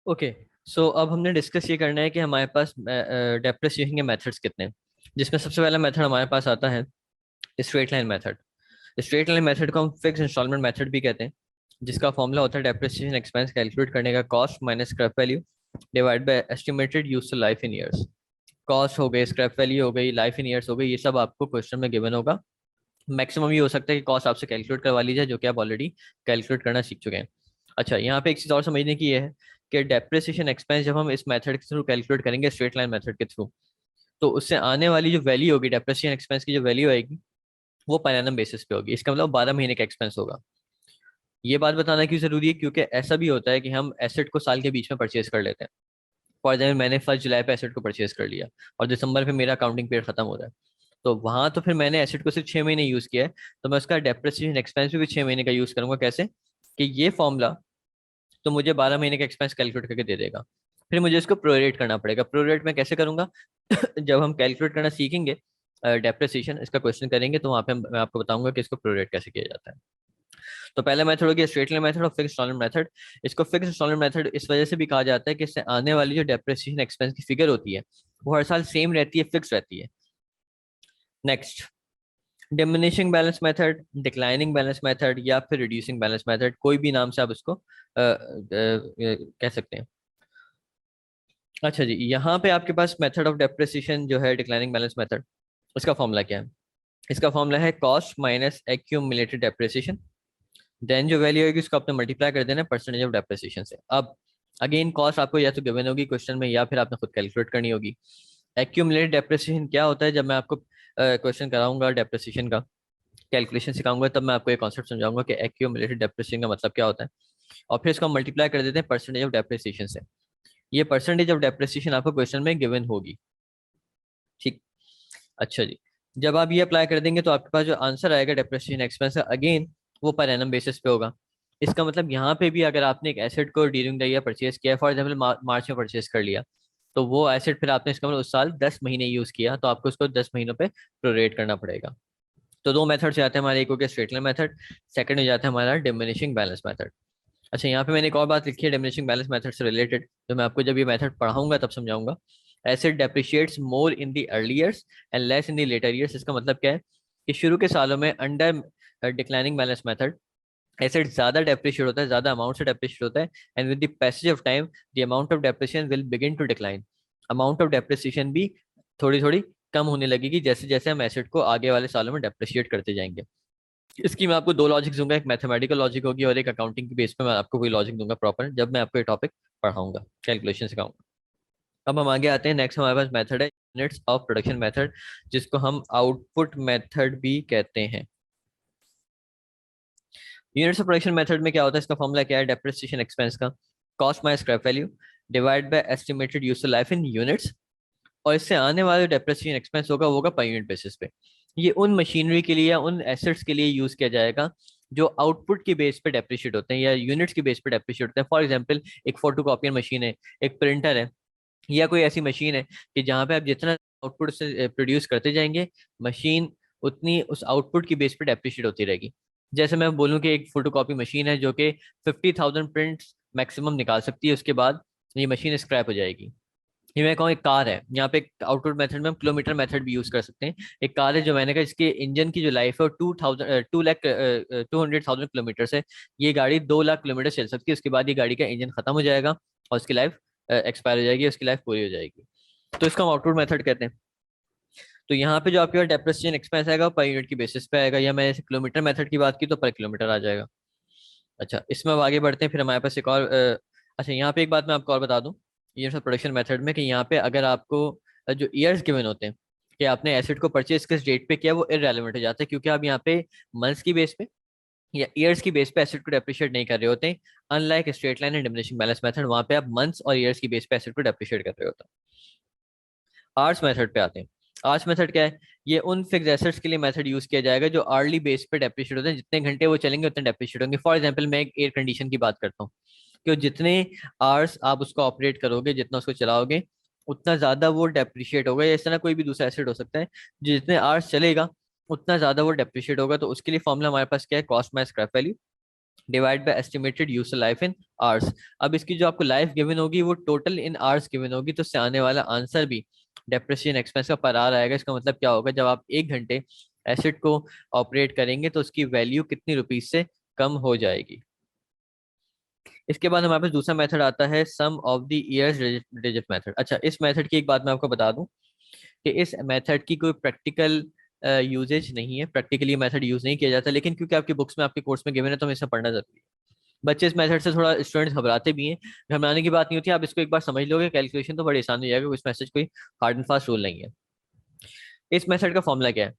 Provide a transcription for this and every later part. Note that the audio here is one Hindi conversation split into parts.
ओके। सो अब हमने डिस्कस ये करना है कि हमारे पास डेप्रिसिएशन के मेथड्स कितने हैं, जिसमें सबसे पहला मेथड हमारे पास आता है straight line method. Straight line method को हम फिक्स इंस्टॉलमेंट मेथड भी कहते हैं, जिसका फॉर्मूला होता है डेप्रिसिएशन एक्सपेंस कैलकुलेट करने का cost minus scrap value divide by estimated useful life in years. Cost हो गई, स्क्रैप वैल्यू हो गई, लाइफ इन ईयर्स हो गई, ये सब आपको क्वेश्चन में गिवन होगा। मैक्सिमम ये हो सकता है कि कॉस्ट आपसे कैलकुलेट करवा ली जाए, जो कि आप ऑलरेडी कैलकुलेट करना सीख चुके हैं। अच्छा, यहाँ पे एक चीज़ और समझने की ये है कि डेप्रिसिएशन एक्सपेंस जब हम इस मेथड के थ्रू कैलकुलेट करेंगे, स्ट्रेट लाइन मेथड के थ्रू, तो उससे आने वाली जो वैल्यू होगी, डेप्रिसिएशन एक्सपेंस की जो वैल्यू आएगी, वो पर एनम बेसिस पे होगी। इसका मतलब 12 महीने का एक्सपेंस होगा। ये बात बताना क्यों जरूरी है? क्योंकि ऐसा भी होता है कि हम एसेट को साल के बीच में परचेज कर लेते हैं। फॉर एग्जाम्पल, मैंने 1 जुलाई पे एसेट को परचेज कर लिया और दिसंबर पे मेरा अकाउंटिंग पीरियड खत्म हो रहा है, तो वहां तो फिर मैंने एसेट को सिर्फ 6 महीने यूज किया है, तो मैं उसका डेप्रिसिएशन एक्सपेंस भी 6 महीने का यूज करूंगा। कैसे? कि ये फॉर्मूला तो मुझे 12 महीने का एक्सपेंस कैलकुलेट करके दे देगा। फिर मुझे इसको प्रोरेट करना पड़ेगा। प्रोरेट मैं कैसे करूंगा? जब हम कैलकुलेट करना सीखेंगे, डेप्रिसिएशन इसका क्वेश्चन करेंगे, तो वहां पे मैं आपको बताऊंगा कि इसको प्रोरेट कैसे किया जाता है। तो पहला मेथड हो गया स्ट्रेट लाइन मेथड और फिक्स इंस्टॉलमेंट मेथड। इसको फिक्स इंस्टॉलमेंट मेथड इस वजह से भी कहा जाता है कि इससे आने वाली जो डेप्रिसिएशन एक्सपेंस की फिगर होती है, वो हर साल सेम रहती है, फिक्स रहती है। Next, diminishing balance method, declining balance method, या फिर रिड्यूसिंग बैलेंस मेथड, कोई भी नाम से आप इसको कह सकते हैं। अच्छा जी, यहाँ पे आपके पास मेथड ऑफ डेप्रिसिएशन जो है डिक्लाइनिंग बैलेंस मेथड, इसका फॉर्मूला क्या है? इसका फॉर्मूला है cost minus accumulated depreciation, then जो वैल्यू होगी उसको आपने मल्टीप्लाई कर देना परसेंटेज ऑफ डेप्रिसिएशन से। अब अगेन कॉस्ट आपको या तो गिवन होगी क्वेश्चन में, या फिर आपने खुद कैलकुलेट करनी होगी। एक्यूमुलेटेड डेप्रिसिएशन क्या होता है? जब मैं आपको क्वेश्चन कराऊंगा डेप्रिसिएशन का, कैलकुलेशन सिखाऊंगा, तब मैं आपको ये कॉन्सेप्ट समझाऊंगा कि एक्यूमुलेटेड डेप्रिसिएशन का मतलब क्या होता है। और फिर इसको मल्टीप्लाई कर देते हैं परसेंटेज ऑफ डेप्रिसिएशन से। ये परसेंटेज ऑफ डेप्रिसिएशन आपको क्वेश्चन में गिवन होगी। ठीक। अच्छा जी, जब आप ये अप्लाई कर देंगे तो आपके पास जो आंसर आएगा डेप्रिसिएशन एक्सपेंस, अगेन वो पर एनम बेसिस पे होगा। इसका मतलब यहाँ पे भी अगर आपने एक एसेट को ड्यूरिंग द ईयर परचेज किया, फॉर एग्जाम्पल मार्च में परचेज कर लिया, तो वो एसेट फिर आपने इसका मतलब उस साल 10 महीने यूज किया, तो आपको उसको 10 महीनों पे प्रोरेट करना पड़ेगा। तो दो मेथड से आते हैं हमारे, एक हो गया स्ट्रेट लाइन मेथड, सेकंड हो जाता है हमारा डिमिनिशिंग बैलेंस मेथड। अच्छा, यहाँ पे मैंने एक और बात लिखी है डिमिनिशिंग बैलेंस मेथड से रिलेटेड, जो मैं आपको जब ये मेथड पढ़ाऊंगा तब समझाऊंगा। Asset depreciates more in the early years and less in the later years. इसका मतलब क्या है? कि शुरू के सालों में under declining balance method asset ज्यादा डेप्रिशिएट होता है, ज्यादा अमाउंट से डेप्रिशिएट होता है, and with the passage of time the amount of depreciation will begin to decline. Amount of depreciation भी थोड़ी थोड़ी कम होने लगेगी जैसे जैसे हम एसेट को आगे वाले सालों में डेप्रिशिएट करते जाएंगे। इसकी मैं आपको दो लॉजिक दूंगा, एक मैथमेटिकल लॉजिक होगी और एक अकाउंटिंग की बेस पे मैं आपको कोई लॉजिक दूंगा प्रॉपर, जब मैं आपको ये टॉपिक पढ़ाऊंगा, कैलकुलेशन सिखाऊंगा। अब हम आगे आते हैं। नेक्स्ट हमारे पास मेथड है यूनिट्स ऑफ प्रोडक्शन मेथड, जिसको हम आउटपुट मेथड भी कहते हैं। यूनिट्स ऑफ प्रोडक्शन मेथड में क्या होता है? इसका फॉर्मूला क्या है? डेप्रिसिएशन एक्सपेंस का cost minus scrap value divide by estimated useful life in units, और इससे आने वाला डेप्रिसिएशन एक्सपेंस होगा, वो होगा पर यूनिट बेसिस पे। ये उन मशीनरी के लिए या उन एसेट्स के लिए यूज किया जाएगा जो आउटपुट के बेस पे डेप्रिशिएट होते हैं या यूनिट्स के बेस पे डेप्रिशिएट होते हैं। फॉर एग्जांपल, एक फोटोकॉपियर मशीन है, एक प्रिंटर है, या कोई ऐसी मशीन है कि जहाँ पे आप जितना आउटपुट से प्रोड्यूस करते जाएंगे, मशीन उतनी उस आउटपुट की बेस पे डेप्रिशिएट होती रहेगी। जैसे मैं बोलूँ कि एक फोटोकॉपी मशीन है जो कि 50,000 प्रिंट्स मैक्सिमम निकाल सकती है, उसके बाद ये मशीन स्क्रैप हो जाएगी। ये मैं कहूँ एक कार है, यहाँ पे एक आउटपुट मेथड में हम किलोमीटर मेथड भी यूज कर सकते हैं। एक कार है जो मैंने कहा इसके इंजन की जो लाइफ है वो 200,000 किलोमीटर है। ये गाड़ी 2 लाख किलोमीटर चल सकती है, उसके बाद ये गाड़ी का इंजन खत्म हो जाएगा और उसकी लाइफ एक्सपायर हो जाएगी, उसकी लाइफ पूरी हो जाएगी। तो इसका हम आउटपुट मेथड कहते हैं। तो यहाँ पे जो आपके पास डेप्रिसिएशन एक्सपेंस आएगा पर यूनिट की बेसिस पे आएगा, या मैंने जैसे किलोमीटर मेथड की बात की तो पर किलोमीटर आ जाएगा। अच्छा, इसमें अब आगे बढ़ते हैं। फिर हमारे पास एक और अच्छा, यहाँ पे एक बात मैं आपको और बता दूं, ये सब प्रोडक्शन मेथड में, कि यहाँ पे अगर आपको जो ईयर्स गिवन होते हैं कि आपने एसेट को परचेज किस डेट पे किया, वो इररेलेवेंट हो जाता है, क्योंकि आप यहाँ पे मंथ्स की बेस पे या ईयर्स की बेस पे एसेट को डेप्रिशिएट नहीं कर रहे होते हैं। Unlike straight line and diminishing balance method, वहाँ पे आप मंथ्स और ईयर्स की बेस पे एसेट को डेप्रिशिएट कर रहे होते हैं। आर्स मेथड पे आते हैं। आर्स मेथड क्या है? ये उन फिक्स एसेट्स के लिए मेथड यूज किया जाएगा जो अर्ली बेस पे डेप्रिशिएट होते हैं, जितने घंटे वो चलेंगे उतने डेप्रिशिएट होंगे। फॉर एग्जांपल, मैं एक एयर कंडीशन की बात करता हूँ कि जितने आवर्स आप उसको ऑपरेट करोगे, जितना उसको चलाओगे, उतना ज्यादा वो डेप्रिशिएट होगा। या इस तरह कोई भी दूसरा एसेट हो सकता है, जो जितने आवर्स चलेगा उतना ज्यादा वो डेप्रिशिएट होगा। तो उसके लिए फॉर्मूला हमारे पास क्या है? Cost minus scrap value divide by estimated useful life in hours. अब इसकी जो आपको लाइफ गिवन होगी वो टोटल इन आवर्स गिवन होगी, तो उससे आने वाला आंसर भी डेप्रिसिएशन एक्सपेंस का पर आवर आएगा। इसका मतलब क्या होगा, जब आप 1 घंटे एसेट को ऑपरेट करेंगे तो उसकी वैल्यू कितनी रुपीज से कम हो जाएगी। इसके बाद हमारे पास दूसरा मेथड आता है sum of the years digit method. अच्छा, इस मेथड की एक बात मैं आपको बता दूं कि इस मेथड की कोई प्रैक्टिकल यूजेज नहीं है, प्रैक्टिकली मेथड यूज नहीं किया जाता, लेकिन क्योंकि आपके बुक्स में आपके कोर्स में गिवन है तो हमें इसे पढ़ना जरूरी है। बच्चे इस मेथड से थोड़ा स्टूडेंट्स घबराते भी हैं, घबराने की बात नहीं होती, आप इसको एक बार समझ लोगे कैलकुलेशन तो बड़ी आसान हो जाएगा। इस मैसेज कोई हार्ड एंड फास्ट रूल नहीं है। इस मेथड का फॉर्मूला क्या है?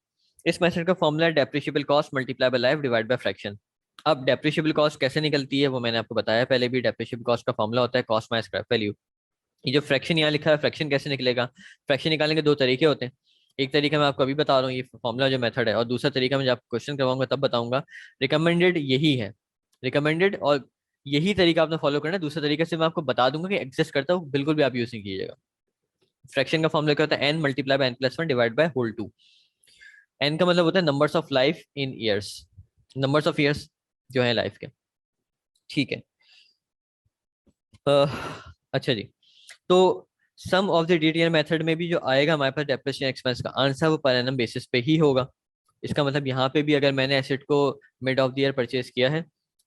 इस मेथड का फॉर्मूला है depreciable cost multiply by life divide by fraction. अब डेप्रिशिएबल कॉस्ट कैसे निकलती है वो मैंने आपको बताया पहले भी। डेप्रिशिएबल कॉस्ट का फॉर्मूला होता है कॉस्ट माइनस स्क्रैप वैल्यू। ये जो फ्रैक्शन यहाँ लिखा है, फ्रैक्शन कैसे निकलेगा? फ्रैक्शन निकालने के दो तरीके होते हैं। एक तरीका मैं आपको अभी बता रहा हूँ, ये फॉर्मूला जो मेथड है, और दूसरा तरीका मैं जब आपको क्वेश्चन करवाऊंगा तब बताऊंगा। रिकमेंडेड यही है, रिकमेंडेड, और यही तरीका आपने फॉलो करना है। दूसरा तरीका से मैं आपको बता दूंगा कि एग्जिस्ट करता हूँ, बिल्कुल भी आप यूज नहीं कीजिएगा। फ्रैक्शन का फॉर्मूला क्या होता है? N multiply by N plus one divide by whole two. N का मतलब होता है numbers of life in years, numbers of years जो है लाइफ के। ठीक है। अच्छा जी, तो sum of the DTL method में भी जो आएगा हमारे पास डेप्रिसिएशन एक्सपेंस का आंसर वो पर एनम बेसिस पे ही होगा। इसका मतलब यहाँ पे भी अगर मैंने एसेट को mid of the year purchase किया है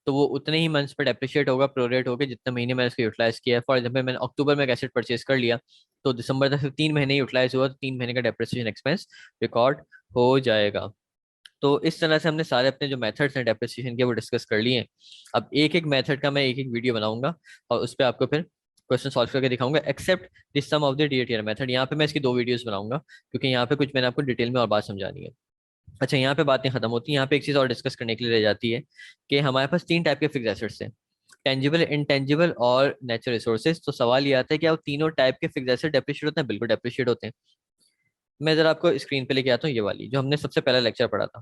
तो वो उतने ही मंथ्स पर डेप्रिशिएट होगा, प्रोरेट होगा जितने महीने मैंने उसको यूटिलाइज किया है। फॉर एग्जाम्पल मैंने अक्टूबर में एक एसेट परचेज कर लिया तो दिसंबर तक 3 महीने यूटिलाइज हुआ तो 3 महीने का डेप्रिसिएशन एक्सपेंस रिकॉर्ड हो जाएगा। तो इस तरह से हमने सारे अपने जो मेथड्स हैं डेप्रिसिएशन के वो डिस्कस कर लिए हैं। अब एक एक मेथड का मैं एक एक वीडियो बनाऊंगा और उस पर आपको फिर क्वेश्चन सॉल्व करके दिखाऊंगा, except this sum of the DTR method. यहाँ पे मैं इसकी 2 वीडियोस बनाऊंगा क्योंकि यहाँ पे कुछ मैंने आपको डिटेल में और बात समझानी है। अच्छा, यहाँ पे बातें खत्म होती हैं, यहाँ पे एक चीज और डिस्कस करने के लिए रह जाती है कि हमारे पास 3 टाइप के फिक्स एसेट्स हैं, टेंजिबल, इंटेंजिबल और नेचुरल रिसोर्सेज। तो सवाल ये आता है कि वो तीनों टाइप के फिक्स एसेट डेप्रिशिएट होते हैं? बिल्कुल डेप्रिशिएट होते हैं। मैं जरा आपको स्क्रीन पे लेके आता हूँ, ये वाली जो हमने सबसे पहला लेक्चर पढ़ा था।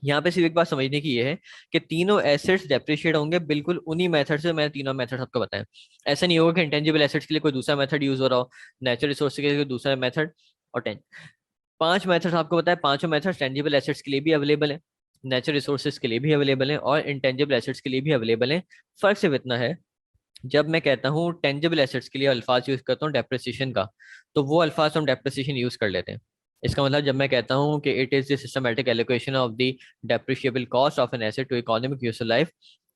यहाँ पे सिर्फ एक बात समझने की ये है कि तीनों एसेट्स डेप्रिशिएट होंगे बिल्कुल उन्हीं मेथड से। मैंने तीनों मेथड आपको बताया। ऐसा नहीं होगा कि इंटेंजिबल एसेट्स के लिए कोई दूसरा मेथड यूज हो रहा हो, नेचुरल रिसोर्स के लिए कोई दूसरा मेथड। और 5 मेथड्स आपको बताया, पांचों मेथड्स टेंजिबल एसेट्स के लिए भी अवेलेबल है, नेचुरल रिसोर्सेज के लिए भी अवेलेबल है और इंटेंजिबल एसेट्स के लिए भी अवेलेबल है। फर्क सिर्फ इतना है, जब मैं कहता हूँ टेंजिबल एसेट्स के लिए अल्फाज यूज करता हूँ डेप्रिसिएशन का, तो वो अल्फाज हम डेप्रिसिएशन यूज कर लेते हैं। इसका मतलब जब मैं कहता हूँ कि it is the systematic allocation of the depreciable cost of an asset to economic useful life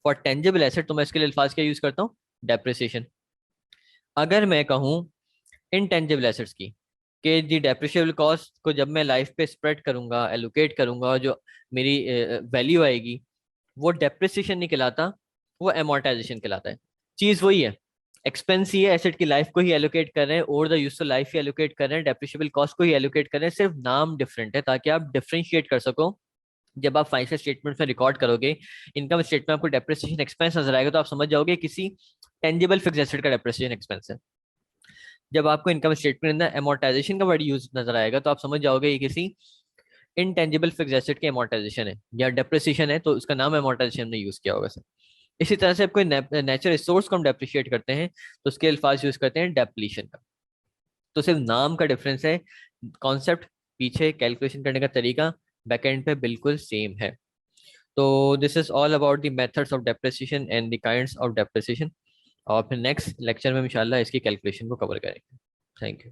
for tangible asset, तो मैं इसके लिए अल्फाज क्या यूज करता हूँ? डेप्रिसिएशन। अगर मैं कहूँ इनटेंजिबल एसेट्स की कि दी डेप्रिशिएबल कॉस्ट को जब मैं लाइफ पे स्प्रेड करूंगा, एलोकेट करूंगा, और जो मेरी वैल्यू आएगी वो डेप्रिसिएशन नहीं कहलाता, वो एमोर्टाइजेशन कहलाता है। चीज वही है, एक्सपेंस ही है, एसेट की लाइफ को ही एलोकेट कर रहे हैं, over the useful life he allocate कर रहे हैं, डेप्रिशिएबल कॉस्ट को ही एलोकेट कर रहे हैं, सिर्फ नाम डिफरेंट है ताकि आप डिफरेंशिएट कर सको। जब आप फाइनेंशियल स्टेटमेंट में रिकॉर्ड करोगे, इनकम स्टेटमेंट में आपको डेप्रिसिएशन एक्सपेंस नजर आएगा तो आप समझ जाओगे किसी टेंजिबल फिक्स एसेट का डेप्रिसिएशन एक्सपेंस है। जब आपको इनकम स्टेटमेंट के अंदर एमोर्टाइजेशन का वर्ड यूज नजर आएगा तो आप समझ जाओगे ये किसी इनटेंजिबल फिक्स एसेट के एमोर्टाइजेशन है या डेप्रिसिएशन है, तो उसका नाम एमोर्टाइजेशन ने यूज किया होगा सर। इसी तरह से आप कोई नेचुरल रिसोर्स को हम डेप्रिशिएट करते हैं तो उसके अल्फाज यूज करते हैं डेप्लीशन का। तो सिर्फ नाम का डिफरेंस है, कॉन्सेप्ट पीछे कैलकुलेशन करने का तरीका बैकएंड पे बिल्कुल सेम है। तो this is all about the methods of depreciation and the kinds of depreciation, और फिर नेक्स्ट लेक्चर में इंशाल्लाह इसकी कैलकुलेशन को कवर करेंगे। Thank you.